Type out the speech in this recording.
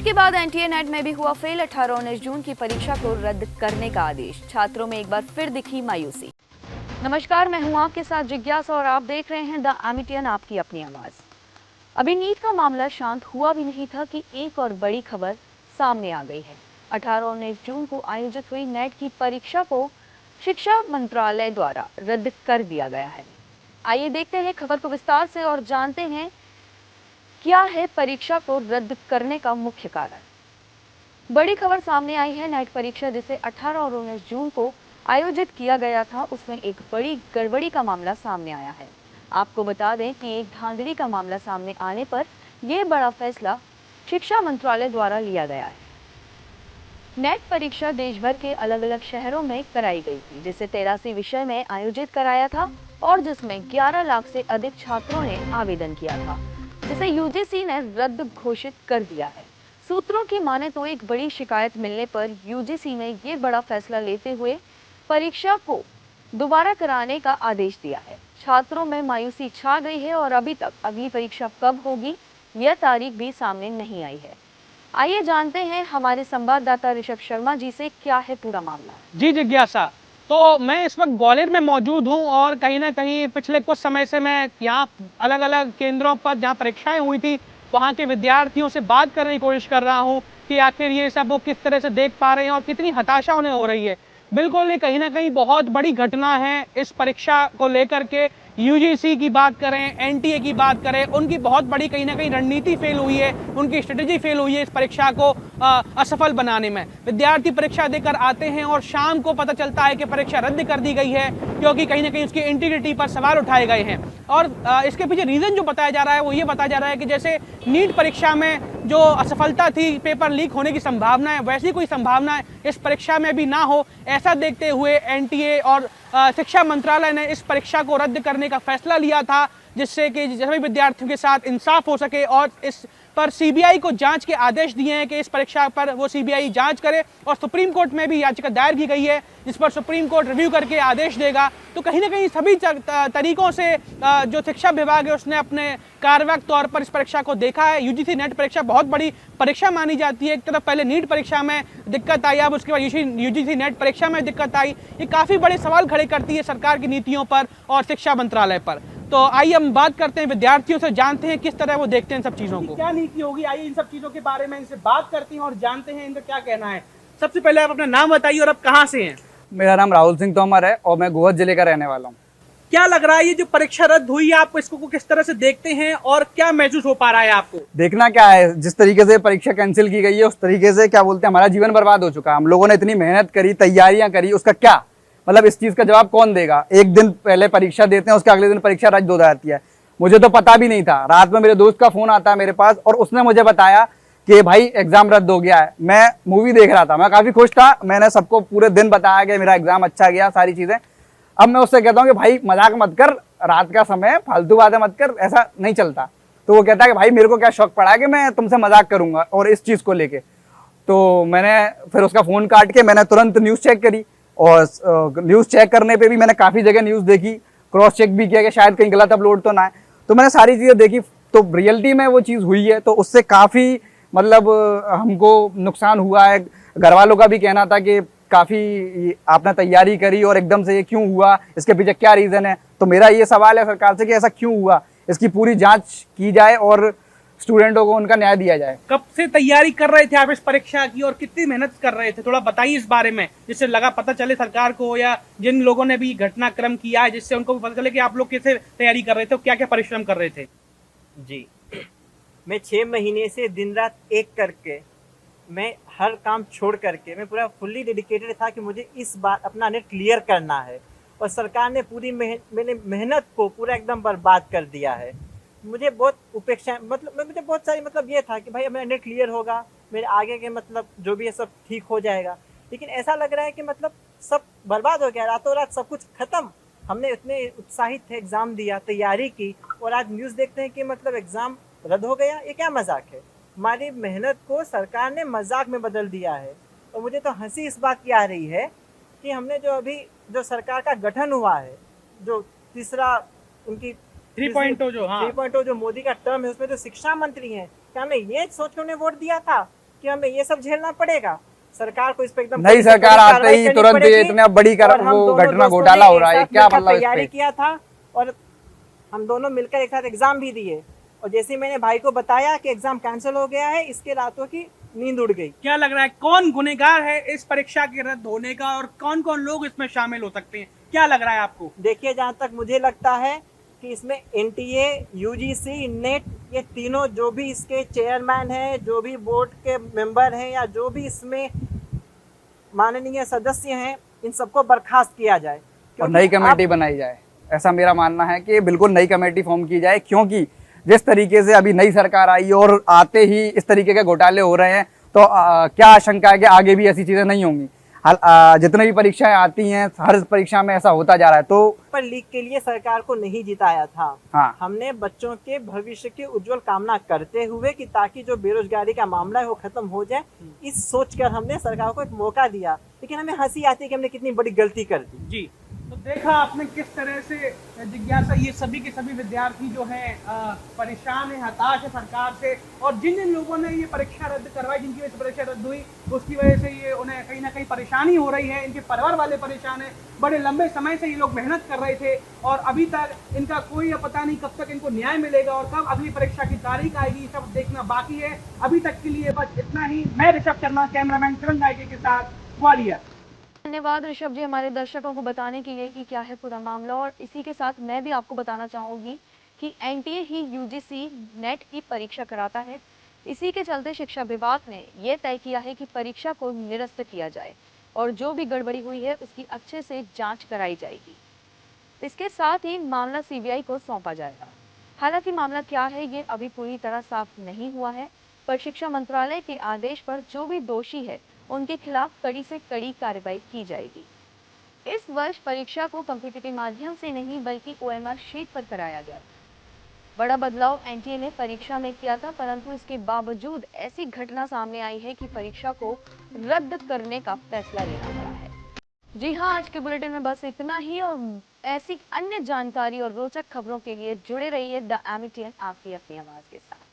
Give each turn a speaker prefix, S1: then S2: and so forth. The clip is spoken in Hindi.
S1: नीट के बाद एनटीए नेट में भी हुआ फेल। 18-19 जून की परीक्षा को रद्द करने का आदेश। छात्रों में एक बार फिर दिखी मायूसी। नमस्कार, मैं हूं आपके साथ जिज्ञासा और आप देख रहे हैं द एमिटियन, आपकी अपनी आवाज। अभी नीट का मामला शांत हुआ भी नहीं था कि एक और बड़ी खबर सामने आ गई है। 18-19 जून को आयोजित हुई नेट की परीक्षा को शिक्षा मंत्रालय द्वारा रद्द कर दिया गया है। आइए देखते हैं खबर को विस्तार से और जानते हैं क्या है परीक्षा को रद्द करने का मुख्य कारण। बड़ी खबर सामने आई है। नेट परीक्षा जिसे 18 और 19 जून को आयोजित किया गया था, उसमें एक बड़ी गड़बड़ी का मामला सामने आया है। आपको बता दें कि एक धांधली का मामला सामने आने पर यह बड़ा फैसला शिक्षा मंत्रालय द्वारा लिया गया है। नेट परीक्षा देश भर के अलग अलग शहरों में कराई गई थी, जिसे 83 विषय में आयोजित कराया था और जिसमें 11 लाख से अधिक छात्रों ने आवेदन किया था, जिसे यूजीसी ने रद्द घोषित कर दिया है। सूत्रों की माने तो एक बड़ी शिकायत मिलने पर यूजीसी ने ये बड़ा फैसला लेते हुए परीक्षा को दोबारा कराने का आदेश दिया है। छात्रों में मायूसी छा गई है और अभी तक अगली परीक्षा कब होगी यह तारीख भी सामने नहीं आई है। आइए जानते हैं हमारे संवाददाता ऋषभ शर्मा जी से क्या है पूरा मामला।
S2: जी जिज्ञासा, तो मैं इस वक्त ग्वालियर में मौजूद हूं और कहीं ना कहीं पिछले कुछ समय से मैं यहाँ अलग अलग केंद्रों पर जहाँ परीक्षाएं हुई थी वहाँ के विद्यार्थियों से बात करने की कोशिश कर रहा हूँ कि आखिर ये सब वो किस तरह से देख पा रहे हैं और कितनी हताशा उन्हें हो रही है। बिल्कुल ये कहीं ना कहीं बहुत बड़ी घटना है इस परीक्षा को लेकर के। यूजीसी की बात करें, एनटीए की बात करें, उनकी बहुत बड़ी कहीं ना कहीं रणनीति फेल हुई है, उनकी स्ट्रेटेजी फेल हुई है इस परीक्षा को असफल बनाने में। विद्यार्थी परीक्षा देकर आते हैं और शाम को पता चलता है कि परीक्षा रद्द कर दी गई है क्योंकि कहीं ना कहीं उसकी इंटीग्रिटी पर सवाल उठाए गए हैं। और इसके पीछे रीजन जो बताया जा रहा है वो ये बताया जा रहा है कि जैसे नीट परीक्षा में जो असफलता थी, पेपर लीक होने की संभावना है, वैसी कोई संभावना इस परीक्षा में भी ना हो, ऐसा देखते हुए एनटीए और शिक्षा मंत्रालय ने इस परीक्षा को रद्द करने का फैसला लिया था, जिससे कि सभी विद्यार्थियों के साथ इंसाफ हो सके। और इस पर सीबीआई को जांच के आदेश दिए हैं कि इस परीक्षा पर वो सीबीआई जांच करे और सुप्रीम कोर्ट में भी याचिका दायर की गई है जिस पर सुप्रीम कोर्ट रिव्यू करके आदेश देगा। तो कहीं ना कहीं सभी तरीकों से जो शिक्षा विभाग है उसने अपने कार्यवाहक तौर पर इस परीक्षा को देखा है। यूजीसी नेट परीक्षा बहुत बड़ी परीक्षा मानी जाती है। एक तरफ पहले नीट परीक्षा में दिक्कत आई, अब उसके बाद यूजीसी नेट परीक्षा में दिक्कत आई। ये काफ़ी बड़े सवाल खड़े करती है सरकार की नीतियों पर और शिक्षा मंत्रालय पर। तो आइए हम बात करते हैं विद्यार्थियों से, जानते हैं किस तरह वो देखते हैं इन सब चीज़ों को, क्या नीति होगी। आइए इन सब चीज़ों के बारे में इनसे बात करते हैं और जानते हैं इनका क्या कहना है। सबसे पहले आप अपना नाम बताइए और आप कहाँ से हैं।
S3: मेरा नाम राहुल सिंह तोमर है और मैं गोवा जिले का रहने वाला हूँ।
S2: क्या लग रहा है ये जो परीक्षा रद्द हुई है, आप इसको किस तरह से देखते हैं और क्या महसूस हो पा रहा है आपको?
S3: देखना क्या है, जिस तरीके से परीक्षा कैंसिल की गई है उस तरीके से क्या बोलते हैं हमारा जीवन बर्बाद हो चुका है। हम लोगों ने इतनी मेहनत करी, तैयारियां करी, उसका क्या मतलब, इस चीज का जवाब कौन देगा? एक दिन पहले परीक्षा देते हैं, उसके अगले दिन परीक्षा रद्द हो जाती है। मुझे तो पता भी नहीं था। रात में मेरे दोस्त का फोन आता है मेरे पास और उसने मुझे बताया कि भाई एग्जाम रद्द हो गया है। मैं मूवी देख रहा था, मैं काफी खुश था, मैंने सबको पूरे दिन बताया कि मेरा एग्जाम अच्छा गया, सारी चीजें। अब मैं उससे कहता हूँ कि भाई मजाक मत कर, रात का समय फालतू बातें मत कर, ऐसा नहीं चलता। तो वो कहता है कि भाई मेरे को क्या शौक पड़ा है कि मैं तुमसे मजाक करूंगा और इस चीज को लेके। तो मैंने फिर उसका फोन काट के मैंने तुरंत न्यूज चेक करी और न्यूज चेक करने पे भी मैंने काफी जगह न्यूज देखी, क्रॉस चेक भी किया कि शायद कहीं गलत अपलोड तो ना है। तो मैंने सारी चीजें देखी, तो रियलिटी में वो चीज हुई है। तो उससे काफी मतलब हमको नुकसान हुआ है। घर वालों का भी कहना था कि काफी आपने तैयारी करी और एकदम से ये क्यों हुआ, इसके पीछे क्या रीजन है। तो मेरा ये सवाल है सरकार से कि ऐसा क्यों हुआ, इसकी पूरी जांच की जाए और स्टूडेंटों को उनका न्याय दिया जाए।
S2: कब से तैयारी कर रहे थे आप इस परीक्षा की और कितनी मेहनत कर रहे थे, थोड़ा बताइए इस बारे में, जिससे लगा पता चले सरकार को या जिन लोगों ने भी घटनाक्रम किया है जिससे उनको भी पता चले कि आप लोग कैसे तैयारी कर रहे थे और क्या क्या परिश्रम कर रहे थे।
S4: जी, मैं 6 महीने से दिन रात एक करके, मैं हर काम छोड़ करके मैं पूरा फुल्ली डेडिकेटेड था कि मुझे इस बार अपना नेट क्लियर करना है। और सरकार ने पूरी मैंने मेहनत को पूरा एकदम बर्बाद कर दिया है। मुझे बहुत उपेक्षा, मतलब मुझे बहुत सारी मतलब ये था कि भाई मेरा नेट क्लियर होगा, मेरे आगे के मतलब जो भी है सब ठीक हो जाएगा। लेकिन ऐसा लग रहा है कि मतलब सब बर्बाद हो गया, रातों रात सब कुछ खत्म। हमने इतने उत्साहित थे, एग्ज़ाम दिया, तैयारी की और आज न्यूज़ देखते हैं कि मतलब एग्ज़ाम रद्द हो गया। ये क्या मजाक है? हमारी मेहनत को सरकार ने मजाक में बदल दिया है। और मुझे तो हंसी इस बात की आ रही है कि हमने जो अभी जो सरकार का गठन हुआ है, जो तीसरा उनकी
S2: 3.0 जो
S4: 3.0 जो मोदी का टर्म है, उसमें जो शिक्षा मंत्री हैं, क्या हमने ये सोच के उन्हें वोट दिया था कि हमें ये सब झेलना पड़ेगा। सरकार को इस पे एकदम
S3: नई सरकार
S4: बड़ी
S3: आते
S4: कार्रवाई
S3: ही
S4: करनी
S3: तुरंत ये
S4: पड़ेगी।
S3: इतना बड़ी
S4: और हम
S3: वो
S4: दोनों
S3: घटना
S4: दोस्तों
S3: घोटाला
S4: ने
S3: हो रहा है,
S4: एक साथ
S3: क्या
S4: मिलकर
S3: मतलब इस
S4: तैयारी
S3: पे?
S4: किया था और हम दोनों मिलकर एक साथ एग्जाम भी दिए, और जैसे ही मैंने भाई को बताया कि एग्जाम कैंसिल हो गया है, इसके रातों की नींद उड़ गई।
S2: क्या लग रहा है कौन गुनहगार है इस परीक्षा के रद्द होने का और कौन कौन लोग इसमें शामिल हो सकते हैं, क्या लग रहा है आपको?
S4: देखिए, जहाँ तक मुझे लगता है कि इसमें एनटीए, यूजीसी, नेट, ये तीनों जो भी इसके चेयरमैन हैं, जो भी बोर्ड के मेंबर हैं, या जो भी इसमें माननीय सदस्य हैं, इन सबको बर्खास्त किया जाए।
S3: और
S4: क्योंकि
S3: नई कमेटी
S4: अब
S3: बनाई जाए, ऐसा मेरा मानना है कि बिल्कुल नई कमेटी फॉर्म की जाए, क्योंकि जिस तरीके से अभी नई सरकार आई और आते ही इस तरीके के घोटाले हो रहे हैं, तो क्या आशंका है कि आगे भी ऐसी चीजें नहीं होंगी। जितने भी परीक्षाएं आती हैं, हर परीक्षा में ऐसा होता जा रहा है। तो
S4: पर लीक के लिए सरकार को नहीं जिताया था।
S3: हाँ,
S4: हमने बच्चों के भविष्य की उज्जवल कामना करते हुए कि ताकि जो बेरोजगारी का मामला है वो खत्म हो जाए, इस सोचकर हमने सरकार को एक मौका दिया। लेकिन हमें हंसी आती है कि हमने कितनी बड़ी गलती कर दी।
S2: जी, तो देखा आपने किस तरह से जिज्ञासा, ये सभी के सभी विद्यार्थी जो हैं परेशान है, हताश है सरकार से, और जिन जिन लोगों ने ये परीक्षा रद्द करवाई, जिनकी वजह से परीक्षा रद्द हुई, उसकी वजह से ये उन्हें कहीं ना कहीं परेशानी हो रही है। इनके परिवार वाले परेशान हैं, बड़े लंबे समय से ये लोग मेहनत कर रहे थे और अभी तक इनका कोई पता नहीं कब तक इनको न्याय मिलेगा और कब अगली परीक्षा की तारीख आएगी, सब देखना बाकी है। अभी तक के लिए बस इतना ही। मैं ऋषभ शर्मा, कैमरामैन किरण नायके के साथ, ग्वालियर।
S1: धन्यवाद ऋषभ जी हमारे दर्शकों को बताने के लिए कि क्या है पूरा मामला। और इसी के साथ मैं भी आपको बताना चाहूँगी कि एनटीए ही यूजीसी नेट की परीक्षा कराता है। इसी के चलते शिक्षा विभाग ने यह तय किया है कि परीक्षा को निरस्त किया जाए और जो भी गड़बड़ी हुई है उसकी अच्छे से जांच कराई जाएगी। इसके साथ ही मामला सीबीआई को सौंपा जाएगा। हालांकि मामला क्या है ये अभी पूरी तरह साफ नहीं हुआ है, पर शिक्षा मंत्रालय के आदेश पर जो भी दोषी है उनके खिलाफ कड़ी से कड़ी कार्रवाई की जाएगी। इस वर्ष परीक्षा को कंप्यूटर के माध्यम से नहीं बल्कि ओएमआर शीट पर कराया गया। बड़ा बदलाव एनटीए ने परीक्षा में किया था, परंतु इसके बावजूद ऐसी घटना सामने आई है कि परीक्षा को रद्द करने का फैसला लेना पड़ा है। जी हाँ, आज के बुलेटिन में बस इतना ही, और ऐसी अन्य जानकारी और रोचक खबरों के लिए जुड़े रहिए द एमिटियन आपकी अपनी आवाज के साथ।